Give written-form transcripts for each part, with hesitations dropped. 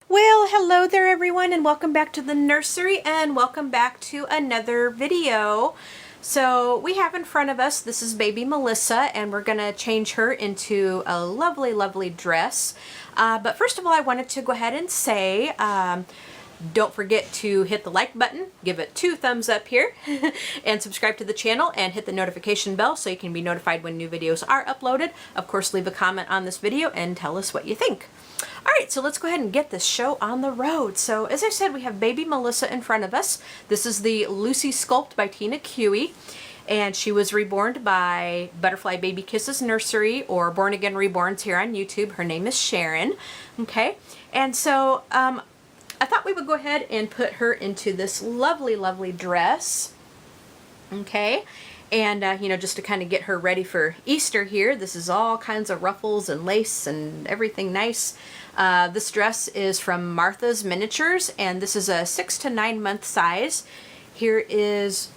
Well, hello there everyone, and welcome back to the nursery, and welcome back to another video. So we have in front of us, this is baby Melissa, and we're gonna change her into a lovely dress. But first of all, I wanted to go ahead and say, don't forget to hit the like button, give it 2 thumbs up here, and subscribe to the channel and hit the notification bell so you can be notified when new videos are uploaded. Of course, leave a comment on this video and tell us what you think. Alright, so let's go ahead and get this show on the road. So as I said, we have baby Melissa in front of us. This is the Lucy Sculpt by Tina Cui, and she was reborn by Butterfly Baby Kisses Nursery, or Born Again Reborns here on YouTube. Her name is Sharon. Okay, and so I thought we would go ahead and put her into this lovely dress. Okay, and you know, just to kind of get her ready for Easter here. This is all kinds of ruffles and lace and everything nice. This dress is from Martha's Miniatures, and this is a 6 to 9 month size. Here is,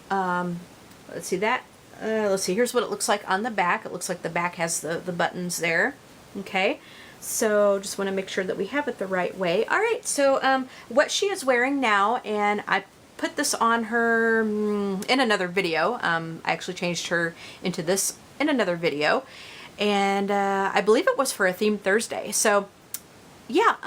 let's see that. Let's see. Here's what it looks like on the back. It looks like the back has the buttons there. Okay. So just want to make sure that we have it the right way. All right. So what she is wearing now, and I put this on her in another video. I actually changed her into this in another video, and I believe it was for a Theme Thursday. So yeah,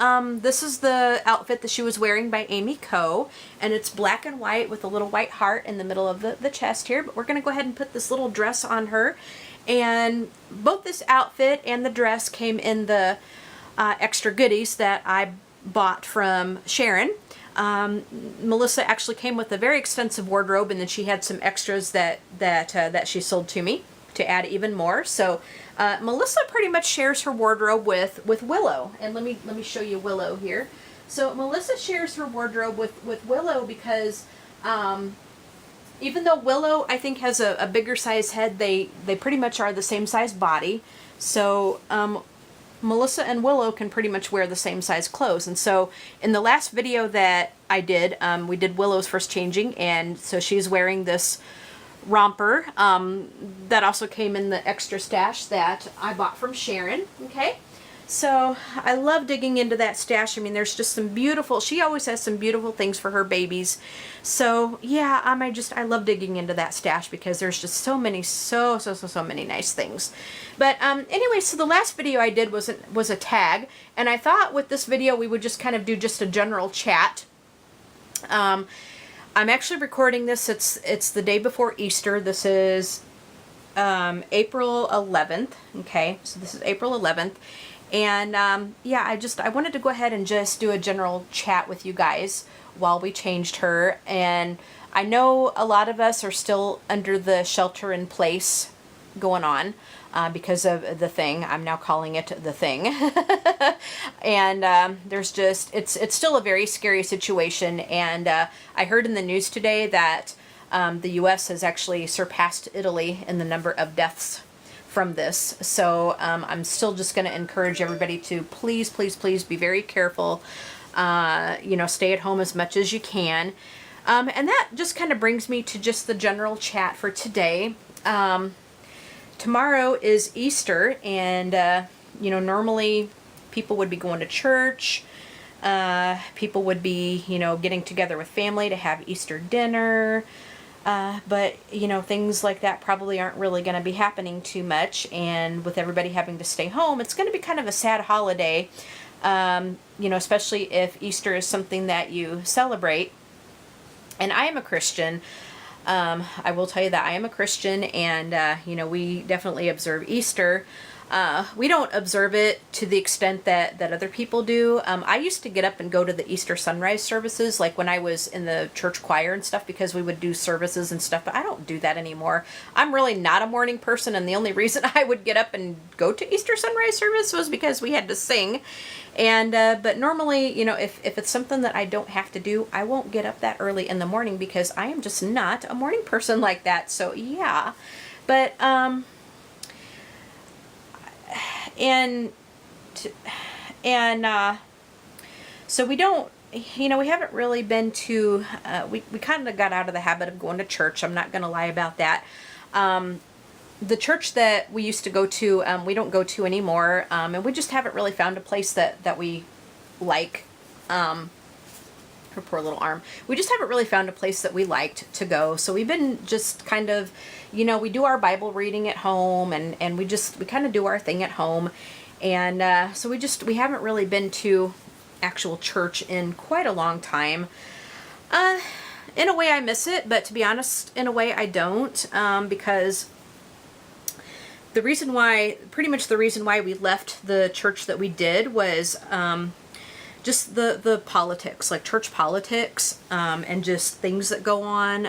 this is the outfit that she was wearing by Amy Co, and it's black and white with a little white heart in the middle of the chest here. But we're going to go ahead and put this little dress on her, and both this outfit and the dress came in the extra goodies that I bought from Sharon. Melissa actually came with a very extensive wardrobe, and then she had some extras that she sold to me to add even more. So Melissa pretty much shares her wardrobe with Willow, and let me show you Willow here. So Melissa shares her wardrobe with Willow because even though Willow I think has a bigger size head, they pretty much are the same size body. So Melissa and Willow can pretty much wear the same size clothes. And so in the last video that I did, we did Willow's first changing, and so she's wearing this romper that also came in the extra stash that I bought from Sharon. Okay, so I love digging into that stash. I mean, there's just some beautiful, she always has some beautiful things for her babies. So yeah, I love digging into that stash because there's just so many, so many nice things. But anyway, so the last video I did was a tag, and I thought with this video we would just kind of do just a general chat. I'm actually recording this, it's the day before Easter. This is April 11th, okay, so this is April 11th, and yeah, I wanted to go ahead and just do a general chat with you guys while we changed her. And I know a lot of us are still under the shelter in place going on because of the thing. I'm now calling it the thing. And there's just, it's still a very scary situation. And I heard in the news today that the U.S. has actually surpassed Italy in the number of deaths from this. So I'm still just going to encourage everybody to please be very careful. You know, stay at home as much as you can. And that just kind of brings me to just the general chat for today. Tomorrow is Easter, and you know, normally people would be going to church. People would be, you know, getting together with family to have Easter dinner. But, you know, things like that probably aren't really going to be happening too much. And with everybody having to stay home, it's going to be kind of a sad holiday. You know, especially if Easter is something that you celebrate. And I am a Christian. I will tell you that I am a Christian, and you know, we definitely observe Easter. We don't observe it to the extent that other people do. I used to get up and go to the Easter sunrise services, like when I was in the church choir and stuff, because we would do services and stuff, but I don't do that anymore. I'm really not a morning person, and the only reason I would get up and go to Easter sunrise service was because we had to sing. And but normally, you know, if it's something that I don't have to do, I won't get up that early in the morning because I am just not a morning person like that. So yeah, but so we don't, you know, we haven't really been to, we kind of got out of the habit of going to church. I'm not going to lie about that. The church that we used to go to, we don't go to anymore, and we just haven't really found a place that we like Her poor little arm. We just haven't really found a place that we liked to go. So we've been just kind of, you know, we do our Bible reading at home, and we kind of do our thing at home. And so we haven't really been to actual church in quite a long time. In a way I miss it, but to be honest, in a way I don't, because pretty much the reason why we left the church that we did was, just the politics, like church politics, and just things that go on.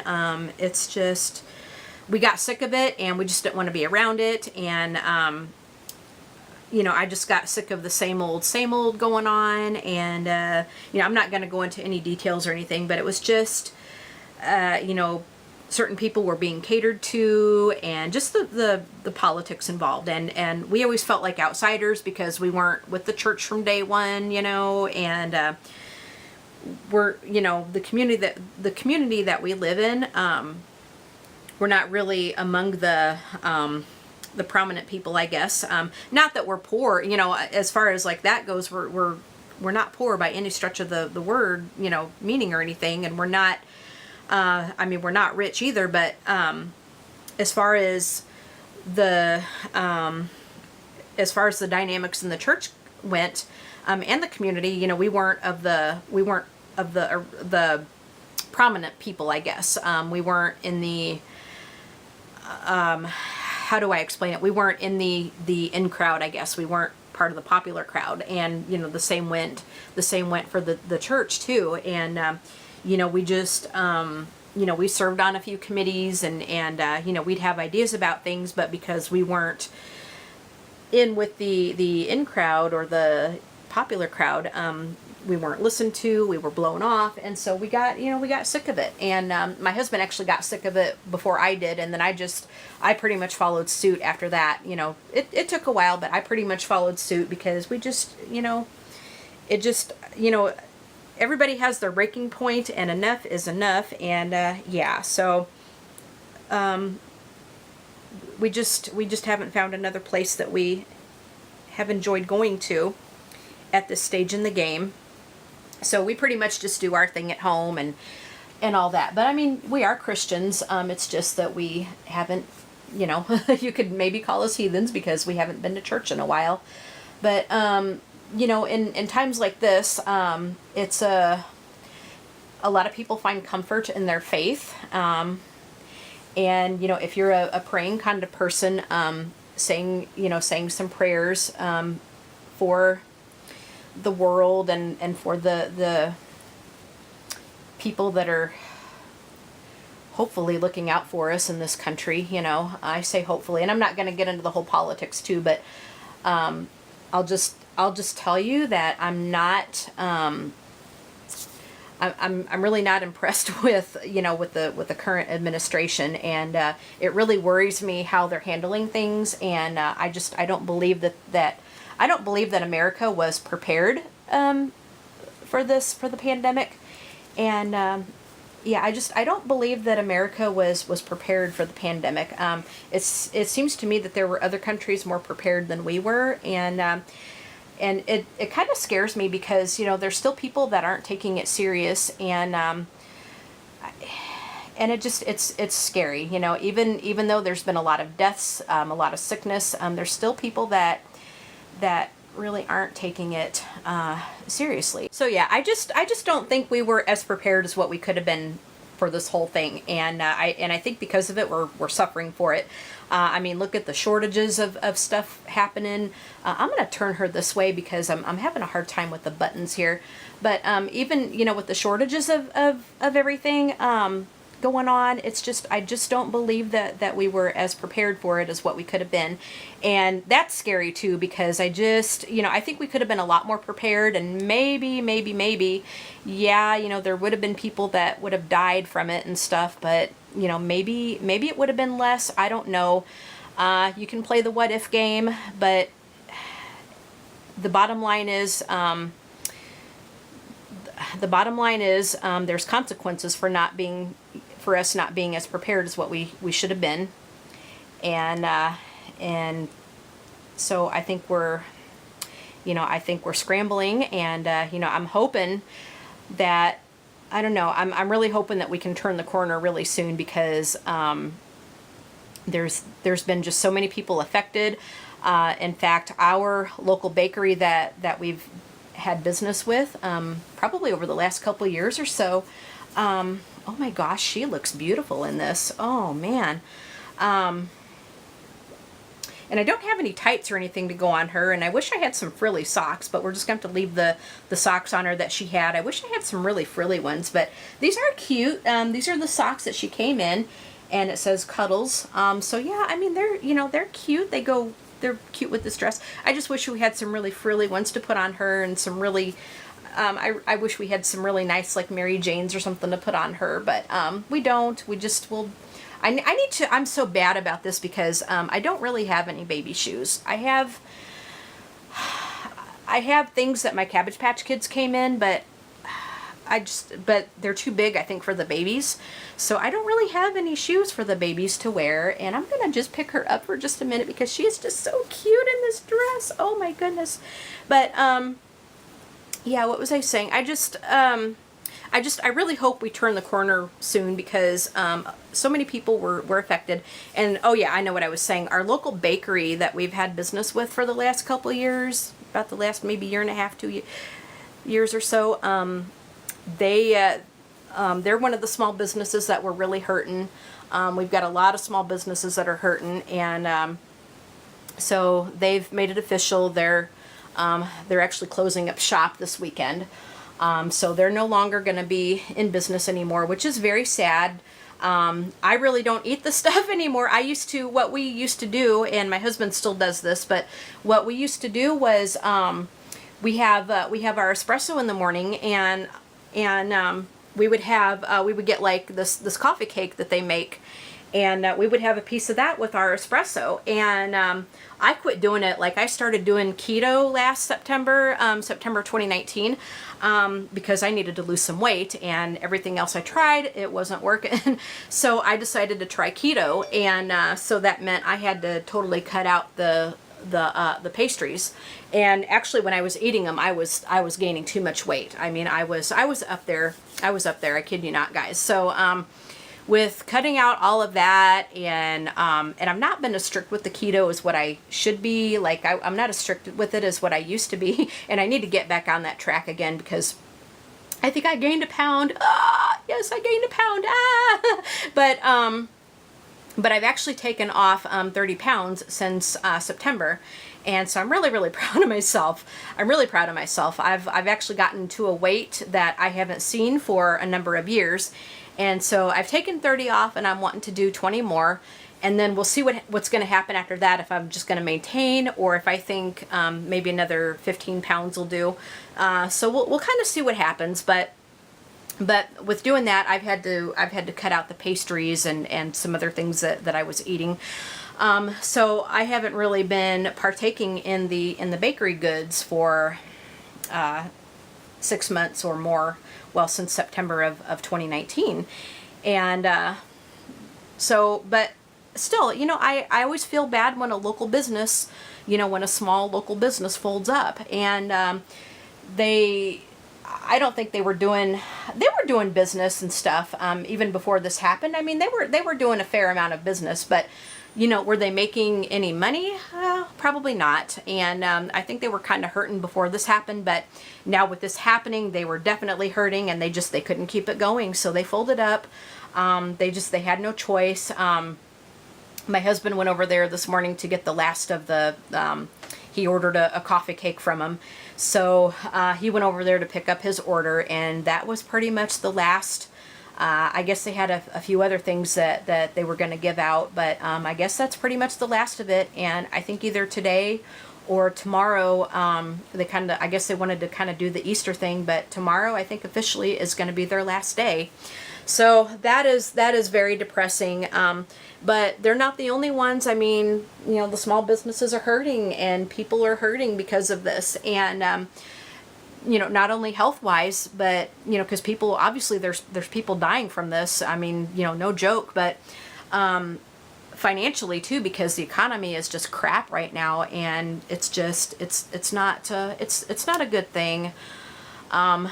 It's just, we got sick of it, and we just didn't want to be around it. And, you know, I just got sick of the same old going on. And, you know, I'm not going to go into any details or anything, but it was just, you know, certain people were being catered to, and just the politics involved. And we always felt like outsiders because we weren't with the church from day one, you know, and we're, you know, the community that we live in, we're not really among the prominent people, I guess. Not that we're poor, you know, as far as like that goes, we're not poor by any stretch of the word, you know, meaning or anything, and we're not, I mean, we're not rich either, but as far as the dynamics in the church went, and the community, you know, we weren't of the prominent people, I guess. We weren't in the, how do I explain it? We weren't in the in crowd, I guess. We weren't part of the popular crowd, and you know, the same went for the church too. And you know, we just, you know, we served on a few committees, and you know, we'd have ideas about things, but because we weren't in with the in crowd or the popular crowd, we weren't listened to, we were blown off, and so we got sick of it. And my husband actually got sick of it before I did, and then I pretty much followed suit after that. You know, it took a while, but I pretty much followed suit because we just, you know, everybody has their breaking point, and enough is enough. And yeah, so we just haven't found another place that we have enjoyed going to at this stage in the game. So we pretty much just do our thing at home and all that. But I mean, we are Christians. It's just that we haven't, you know, you could maybe call us heathens because we haven't been to church in a while. But you know, in times like this, it's a lot of people find comfort in their faith. And, you know, if you're a praying kind of person, saying some prayers for the world and for the people that are hopefully looking out for us in this country, you know, I say hopefully, and I'm not going to get into the whole politics too, but I'll just tell you that I'm not, I'm really not impressed with, you know, with the current administration, and it really worries me how they're handling things. And I don't believe that America was prepared for the pandemic. And yeah, I don't believe that America was prepared for the pandemic. It seems to me that there were other countries more prepared than we were, and it kind of scares me because, you know, there's still people that aren't taking it serious, and it's scary, you know, even though there's been a lot of deaths, a lot of sickness, there's still people that really aren't taking it seriously. So yeah, I just don't think we were as prepared as what we could have been for this whole thing, and I think because of it we're suffering for it. I mean, look at the shortages of stuff happening. I'm gonna turn her this way because I'm having a hard time with the buttons here. But even, you know, with the shortages of everything going on, I just don't believe that we were as prepared for it as what we could have been. And that's scary too, because I think we could have been a lot more prepared, and maybe, yeah, you know, there would have been people that would have died from it and stuff, but, you know, maybe it would have been less. I don't know. You can play the what if game, but the bottom line is, there's consequences for us not being as prepared as what we should have been. And so I think we're you know, I think we're scrambling, and you know, I'm hoping that, I don't know, I'm really hoping that we can turn the corner really soon, because there's been just so many people affected. In fact, our local bakery that we've had business with, probably over the last couple of years or so, oh my gosh, she looks beautiful in this. Oh man. And I don't have any tights or anything to go on her, and I wish I had some frilly socks, but we're just going to have to leave the socks on her that she had. I wish I had some really frilly ones, but these are cute. These are the socks that she came in, and it says Cuddles. So yeah, I mean, they're, you know, they're cute. They're cute with this dress. I just wish we had some really frilly ones to put on her, and some really, I wish we had some really nice, like Mary Janes or something to put on her, but we don't. We just will. I need to, I'm so bad about this, because I don't really have any baby shoes. I have things that my Cabbage Patch Kids came in, but but they're too big, I think, for the babies. So I don't really have any shoes for the babies to wear, and I'm going to just pick her up for just a minute, because she is just so cute in this dress. Oh my goodness. But yeah, what was I saying? I really hope we turn the corner soon, because so many people were affected. And oh yeah, I know what I was saying. Our local bakery that we've had business with for the last couple of years, about the last maybe year and a half, 2 years or so, they're one of the small businesses that were really hurting. We've got a lot of small businesses that are hurting, and so they've made it official. They're actually closing up shop this weekend. So they're no longer going to be in business anymore, which is very sad. I really don't eat the stuff anymore. What we used to do, and my husband still does this, but what we used to do was, we have our espresso in the morning, and we would get like this coffee cake that they make, and we would have a piece of that with our espresso. And I quit doing it. Like, I started doing keto last September, September 2019, because I needed to lose some weight, and everything else I tried, it wasn't working. So I decided to try keto, and so that meant I had to totally cut out the pastries. And actually, when I was eating them, I was gaining too much weight. I mean, I was up there. I kid you not, guys. So with cutting out all of that, and I've not been as strict with the keto as what I should be. Like, I'm not as strict with it as what I used to be, and I need to get back on that track again, because I think I gained a pound. Yes, I gained a pound. But I've actually taken off 30 pounds since September. And so I'm really, really proud of myself. I'm really proud of myself. I've actually gotten to a weight that I haven't seen for a number of years. And so I've taken 30 off, and I'm wanting to do 20 more. And then we'll see what's going to happen after that, if I'm just going to maintain, or if I think maybe another 15 pounds will do. So we'll kind of see what happens. But with doing that, I've had to cut out the pastries and some other things that I was eating. So I haven't really been partaking in the bakery goods for 6 months or more. Well, since September of 2019. And but still, you know, I always feel bad when a local business, you know, when a small local business folds up. And I don't think they were doing business and stuff even before this happened. I mean, they were doing a fair amount of business, but you know, were they making any money? Probably not. And I think they were kind of hurting before this happened, but now with this happening, they were definitely hurting, and they couldn't keep it going, so they folded up. They had no choice. My husband went over there this morning to get the last of the, he ordered a coffee cake from him. So he went over there to pick up his order, and that was pretty much the last. I guess they had a few other things that they were going to give out, but I guess that's pretty much the last of it. And I think either today or tomorrow, I guess they wanted to kind of do the Easter thing, but tomorrow I think officially is going to be their last day. So that is very depressing. But they're not the only ones. I mean, you know, the small businesses are hurting, and people are hurting because of this. And you know, not only health-wise, but, you know, because people, obviously there's people dying from this. I mean, you know, no joke, but financially too, because the economy is just crap right now, and it's just it's not a good thing. And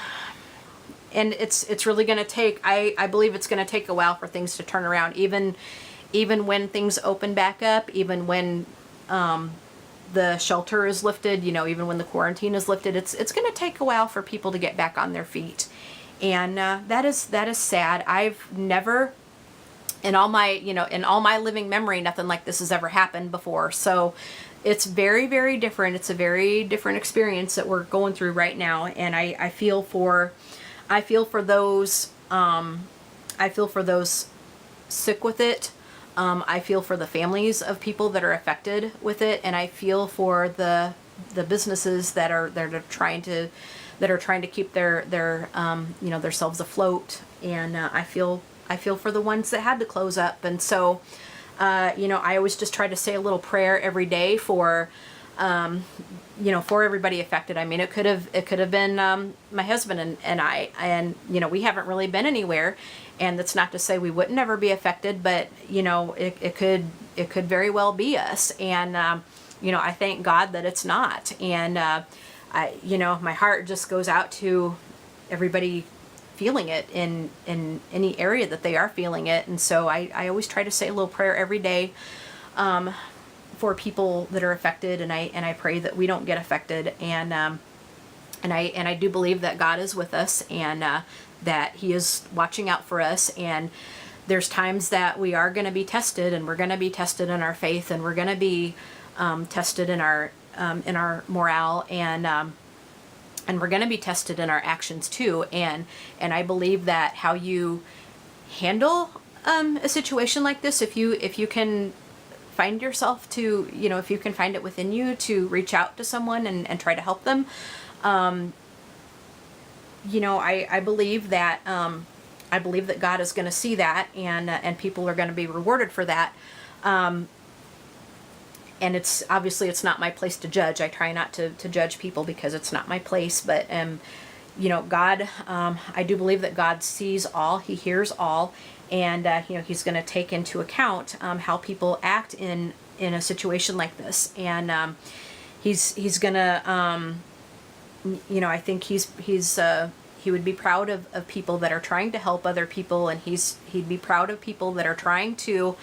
it's really going to take, I believe it's going to take a while for things to turn around, even when things open back up, even when the shelter is lifted, you know, even when the quarantine is lifted, it's going to take a while for people to get back on their feet. And that is sad. I've never, in all my living memory, nothing like this has ever happened before. So it's very, very different. It's a very different experience that we're going through right now. And I feel for those, sick with it. I feel for the families of people that are affected with it, and I feel for the businesses that are trying to keep their themselves afloat. And I feel for the ones that had to close up. And so I always just try to say a little prayer every day for for everybody affected. I mean, it could have been my husband and I, and we haven't really been anywhere, and that's not to say we wouldn't ever be affected, but it could very well be us. And I thank God that it's not. And my heart just goes out to everybody feeling it in any area that they are feeling it. And so I always try to say a little prayer every day for people that are affected, and I pray that we don't get affected. And I do believe that God is with us, and that He is watching out for us. And there's times that we are going to be tested, and we're going to be tested in our faith, and we're going to be tested in our morale, and we're going to be tested in our actions too. And I believe that how you handle a situation like this, if you can find yourself to, if you can find it within you to reach out to someone and try to help them, I believe that God is going to see that, and people are going to be rewarded for that. And it's not my place to judge. I try not to judge people, because it's not my place. But God, I do believe that God sees all, He hears all, and He's going to take into account how people act in a situation like this. And He's going to I think He would be proud of people that are trying to help other people, and He'd be proud of people that are trying to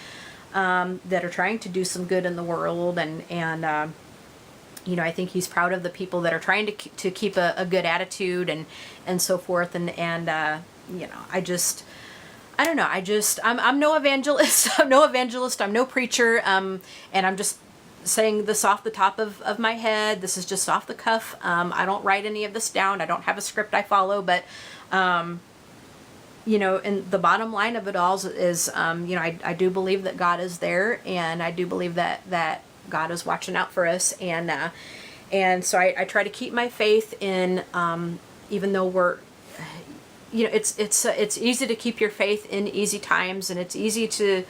do some good in the world. And I think He's proud of the people that are trying to keep a good attitude and so forth. And I don't know. I'm no evangelist. I'm no evangelist. I'm no preacher. And I'm just saying this off the top of my head. This is just off the cuff. I don't write any of this down. I don't have a script I follow, but and the bottom line of it all is I do believe that God is there, and I do believe that God is watching out for us. And so I try to keep my faith in, even though we're, it's easy to keep your faith in easy times, and it's easy to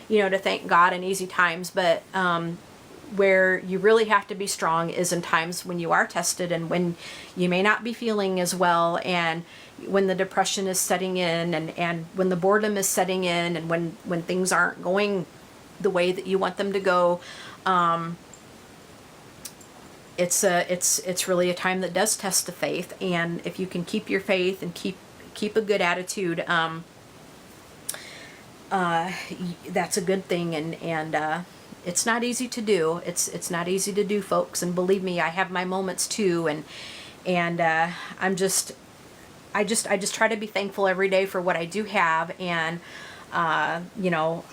thank God in easy times, but where you really have to be strong is in times when you are tested, and when you may not be feeling as well, and when the depression is setting in, and when the boredom is setting in, and when things aren't going the way that you want them to go. It's really a time that does test the faith, and if you can keep your faith and keep a good attitude, that's a good thing. And it's not easy to do. It's not easy to do, folks. And believe me, I have my moments too. And I just try to be thankful every day for what I do have. And I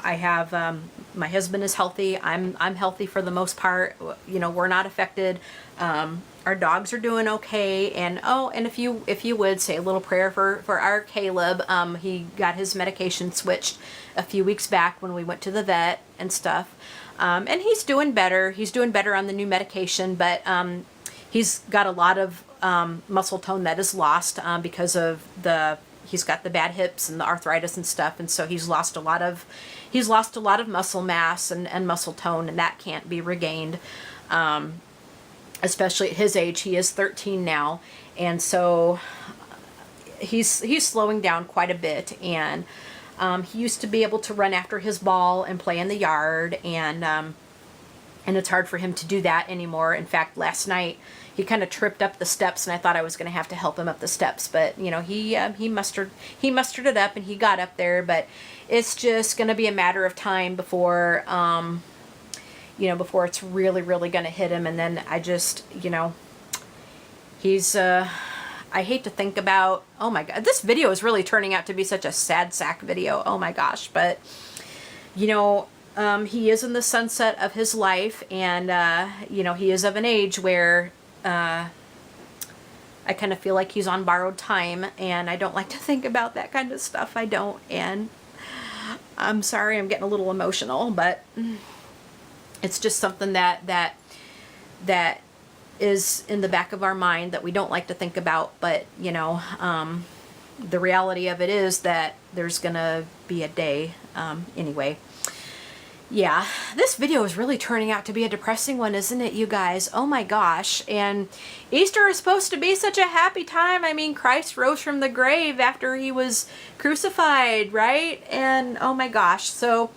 have my husband is healthy. I'm healthy for the most part. We're not affected. Our dogs are doing okay. And if you would say a little prayer for our Caleb. He got his medication switched a few weeks back when we went to the vet and stuff. And he's doing better. He's doing better on the new medication, but he's got a lot of muscle tone that is lost because of he's got the bad hips and the arthritis and stuff, and so he's lost a lot of muscle mass and muscle tone, and that can't be regained. Especially at his age, he is 13 now, and so he's slowing down quite a bit. And He used to be able to run after his ball and play in the yard, and it's hard for him to do that anymore. In fact, last night he kind of tripped up the steps, and I thought I was going to have to help him up the steps, but you know, he mustered it up and he got up there. But it's just going to be a matter of time before you know, before it's really going to hit him. And then I just, you know, he's I hate to think about, oh my God, this video is really turning out to be such a sad sack video. Oh my gosh. But, you know, he is in the sunset of his life, and, you know, he is of an age where I kind of feel like he's on borrowed time, and I don't like to think about that kind of stuff. I don't. And I'm sorry, I'm getting a little emotional, but it's just something that is in the back of our mind that we don't like to think about. But, you know, the reality of it is that there's gonna be a day. Anyway, yeah, this video is really turning out to be a depressing one, isn't it, you guys? Oh my gosh. And Easter is supposed to be such a happy time. I mean, Christ rose from the grave after he was crucified, right? And oh my gosh. So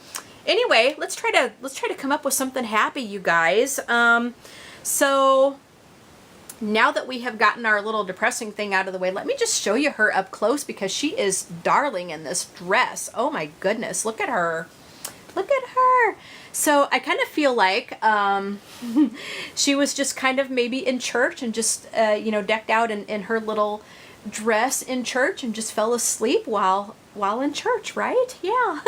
anyway, let's try to come up with something happy, you guys. So now that we have gotten our little depressing thing out of the way, let me just show you her up close, because she is darling in this dress. Oh my goodness, look at her. Look at her. So I kind of feel like she was just kind of maybe in church and just, you know, decked out in her little dress in church and just fell asleep while in church, right? Yeah.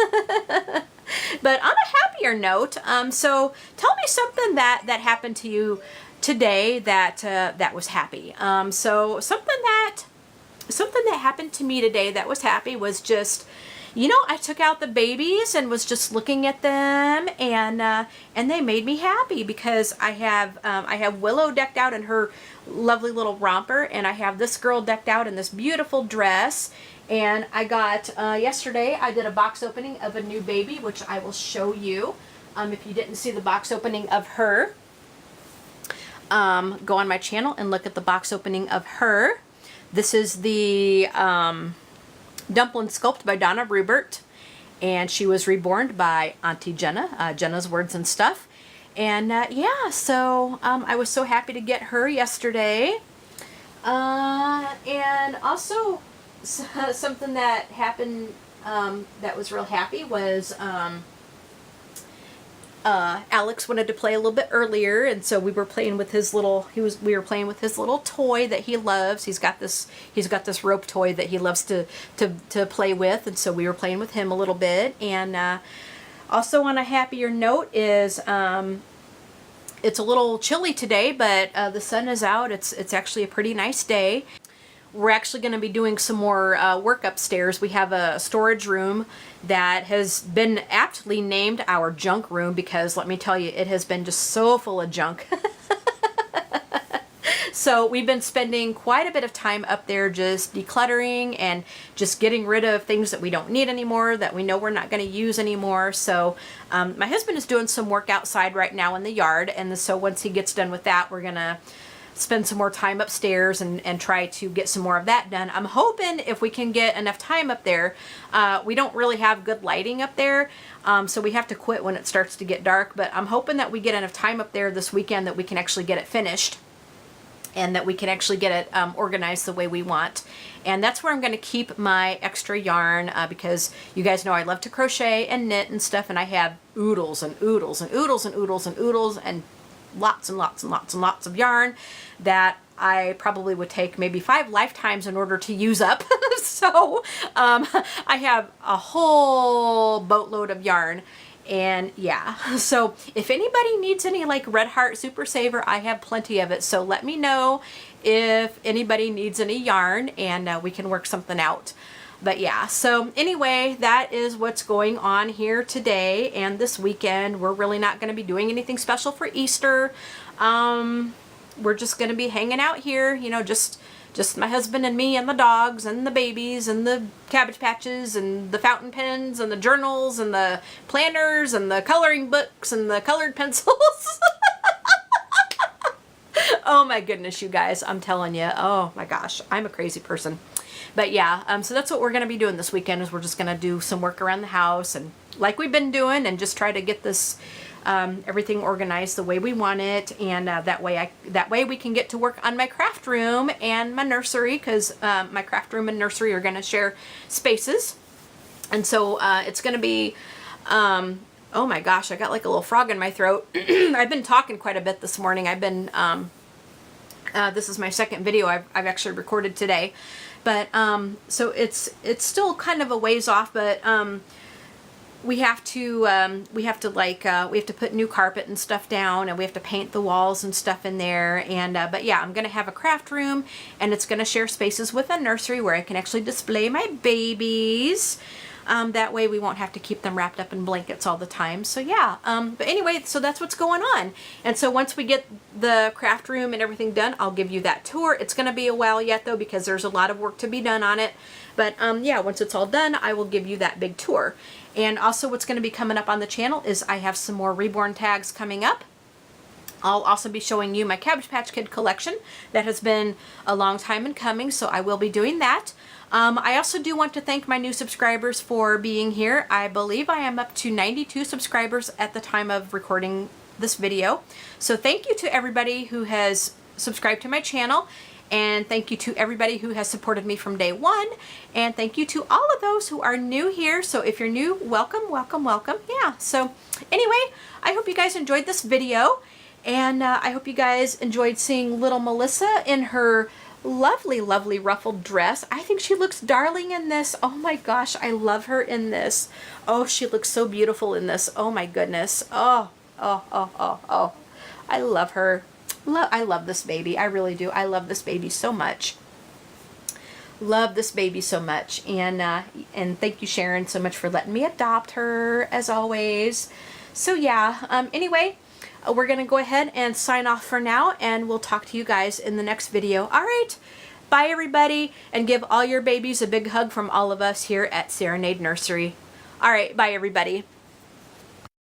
But on a happier note, so tell me something that happened to you today that was happy. So something that happened to me today that was happy was just, you know, I took out the babies and was just looking at them, and they made me happy, because I have Willow decked out in her lovely little romper, and I have this girl decked out in this beautiful dress. And I got, yesterday I did a box opening of a new baby, which I will show you. If you didn't see the box opening of her, go on my channel and look at the box opening of her. This is the Dumpling Sculpt by Donna Rubert, and she was reborn by Auntie Jenna, Jenna's Words and Stuff. And yeah, so I was so happy to get her yesterday. And also something that happened that was real happy was Alex wanted to play a little bit earlier, and so we were playing with his little toy that he loves. He's got this rope toy that he loves to play with, and so we were playing with him a little bit. And also on a happier note is it's a little chilly today, but the sun is out. It's actually a pretty nice day. We're actually going to be doing some more work upstairs. We have a storage room that has been aptly named our junk room, because let me tell you, it has been just so full of junk. So we've been spending quite a bit of time up there just decluttering and just getting rid of things that we don't need anymore, that we know we're not going to use anymore. So my husband is doing some work outside right now in the yard, and so once he gets done with that, we're going to spend some more time upstairs and try to get some more of that done. I'm hoping if we can get enough time up there. We don't really have good lighting up there, so we have to quit when it starts to get dark, but I'm hoping that we get enough time up there this weekend that we can actually get it finished, and that we can actually get it organized the way we want. And that's where I'm going to keep my extra yarn, because you guys know I love to crochet and knit and stuff, and I have oodles and oodles and oodles and oodles and oodles and lots and lots and lots and lots of yarn that I probably would take maybe 5 lifetimes in order to use up. So I have a whole boatload of yarn, and yeah, so if anybody needs any like Red Heart Super Saver, I have plenty of it. So let me know if anybody needs any yarn, and we can work something out. But yeah, so anyway, that is what's going on here today and this weekend. We're really not going to be doing anything special for Easter. We're just going to be hanging out here, you know, just my husband and me and the dogs and the babies and the Cabbage Patches and the fountain pens and the journals and the planners and the coloring books and the colored pencils. Oh my goodness, you guys, I'm telling you, oh my gosh, I'm a crazy person. But yeah, so that's what we're going to be doing this weekend, is we're just going to do some work around the house, and like we've been doing, and just try to get this everything organized the way we want it, and that way we can get to work on my craft room and my nursery, because my craft room and nursery are going to share spaces. And so it's going to be, oh my gosh, I got like a little frog in my throat. I've been talking quite a bit this morning. I've been, this is my second video I've actually recorded today. But so it's still kind of a ways off, but we have to put new carpet and stuff down, and we have to paint the walls and stuff in there. And but yeah, I'm gonna have a craft room, and it's gonna share spaces with a nursery where I can actually display my babies. That way we won't have to keep them wrapped up in blankets all the time. So yeah, but anyway, so that's what's going on. And so once we get the craft room and everything done, I'll give you that tour. It's going to be a while yet though, because there's a lot of work to be done on it. But yeah, once it's all done, I will give you that big tour. And also what's going to be coming up on the channel is I have some more reborn tags coming up. I'll also be showing you my Cabbage Patch Kid collection. That has been a long time in coming, so I will be doing that. I also do want to thank my new subscribers for being here. I believe I am up to 92 subscribers at the time of recording this video. So thank you to everybody who has subscribed to my channel, and thank you to everybody who has supported me from day one, and thank you to all of those who are new here. So if you're new, welcome, welcome, welcome. Yeah, so anyway, I hope you guys enjoyed this video, and I hope you guys enjoyed seeing little Melissa in her lovely, lovely ruffled dress. I think she looks darling in this. Oh my gosh, I love her in this. Oh, she looks so beautiful in this. Oh my goodness. Oh, oh, oh, oh, oh. I love her. I love this baby. I really do. I love this baby so much. Love this baby so much. And thank you, Sharon, so much for letting me adopt her, as always. So yeah, anyway, we're going to go ahead and sign off for now, and we'll talk to you guys in the next video. All right. Bye, everybody, and give all your babies a big hug from all of us here at Serenade Nursery. All right. Bye, everybody.